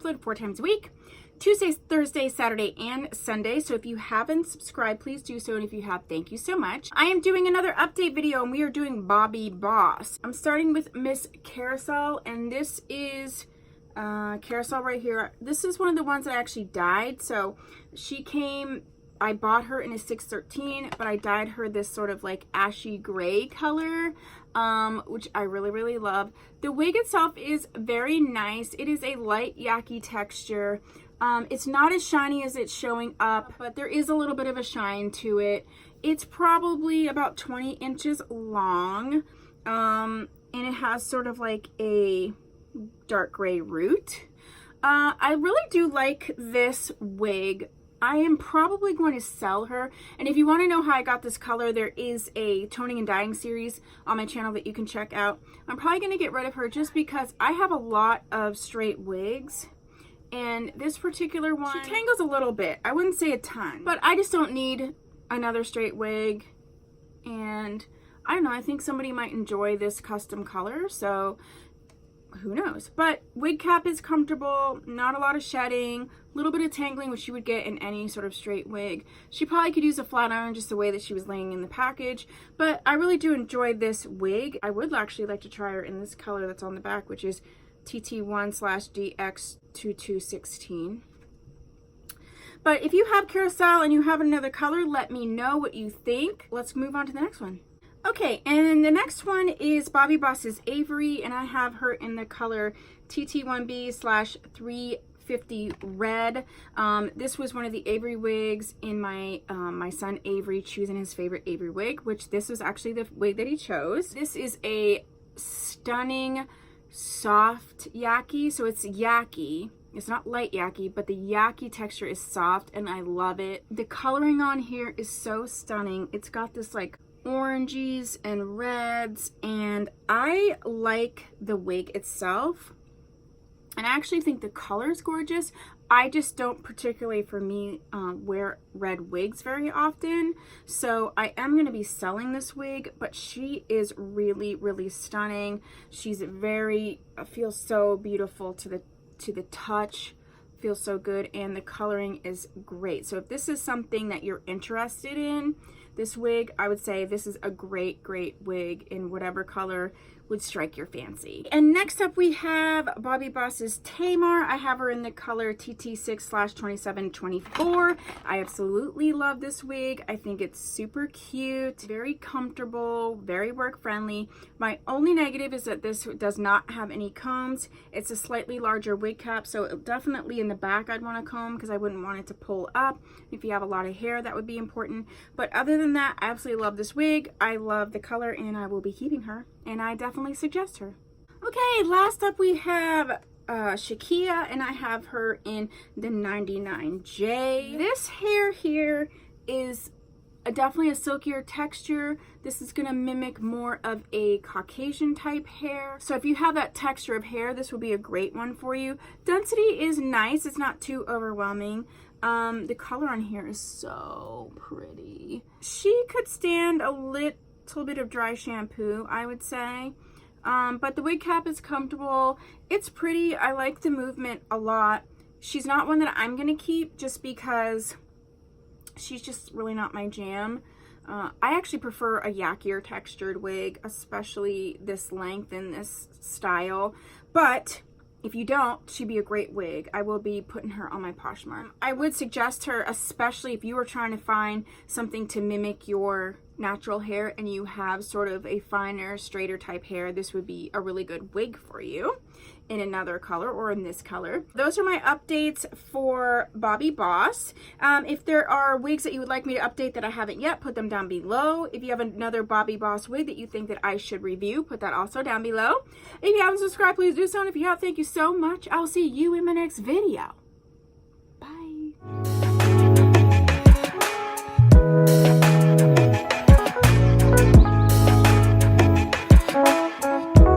upload 4 times a week. Tuesday, Thursday, Saturday, and Sunday. So if you haven't subscribed, please do so. And if you have, thank you so much. I am doing another update video and we are doing Bobbi Boss. I'm starting with Miss Carousel, and this is Carousel right here. This is one of the ones that I actually dyed. So she came, I bought her in a 613, but I dyed her this sort of like ashy gray color, which I really, really love. The wig itself is very nice. It is a light yaki texture. It's not as shiny as it's showing up, but there is a little bit of a shine to it. It's probably about 20 inches long, and it has sort of like a dark gray root. I really do like this wig. I am probably going to sell her, and if you want to know how I got this color, there is a toning and dyeing series on my channel that you can check out. I'm probably going to get rid of her just because I have a lot of straight wigs. And this particular one, she tangles a little bit. I wouldn't say a ton, but I just don't need another straight wig. And I don't know, I think somebody might enjoy this custom color, so who knows. But wig cap is comfortable, not a lot of shedding, a little bit of tangling, which you would get in any sort of straight wig. She probably could use a flat iron just the way that she was laying in the package, but I really do enjoy this wig. I would actually like to try her in this color that's on the back, which is TT1/DX2216. But if you have Carousel and you have another color, let me know what you think. Let's move on to the next one. Okay, and the next one is Bobbi Boss's Avery, and I have her in the color TT1B/350 red. This was one of the Avery wigs in my my son Avery choosing his favorite Avery wig, which this was actually the wig that he chose. This is a stunning soft yaki, so it's yaki. It's not light yaki, but the yaki texture is soft and I love it. The coloring on here is so stunning. It's got this like oranges and reds, and I like the wig itself, and I actually think the color is gorgeous. I just don't particularly, for me, wear red wigs very often, so I am going to be selling this wig, but she is really, really stunning. She's very, feels so beautiful to the touch, feels so good, and the coloring is great. So if this is something that you're interested in, this wig, I would say this is a great, great wig in whatever color would strike your fancy. And next up we have Bobbi Boss's Tamar. I have her in the color TT6/2724. I absolutely love this wig. I think it's super cute, very comfortable, very work friendly. My only negative is that this does not have any combs. It's a slightly larger wig cap, so definitely in the back I'd want to comb because I wouldn't want it to pull up. If you have a lot of hair, that would be important. But other than that, I absolutely love this wig. I love the color and I will be keeping her, and I definitely suggest her. Okay, last up we have Shakia, and I have her in the 99J. This hair here is definitely a silkier texture. This is going to mimic more of a Caucasian type hair. So if you have that texture of hair, this will be a great one for you. Density is nice. It's not too overwhelming. The color on here is so pretty. She could stand a little bit of dry shampoo, I would say. But the wig cap is comfortable. It's pretty. I like the movement a lot. She's not one that I'm going to keep just because she's just really not my jam. I actually prefer a yakier textured wig, especially this length and this style. But if you don't, she'd be a great wig. I will be putting her on my Poshmark. I would suggest her, especially if you are trying to find something to mimic your natural hair and you have sort of a finer, straighter type hair. This would be a really good wig for you in another color or in this color. Those are my updates for Bobbi Boss. If there are wigs that you would like me to update that I haven't yet, put them down below. If you have another Bobbi Boss wig that you think that I should review, put that also down below. If you haven't subscribed, please do so. And if you have, thank you so much. I'll see you in my next video.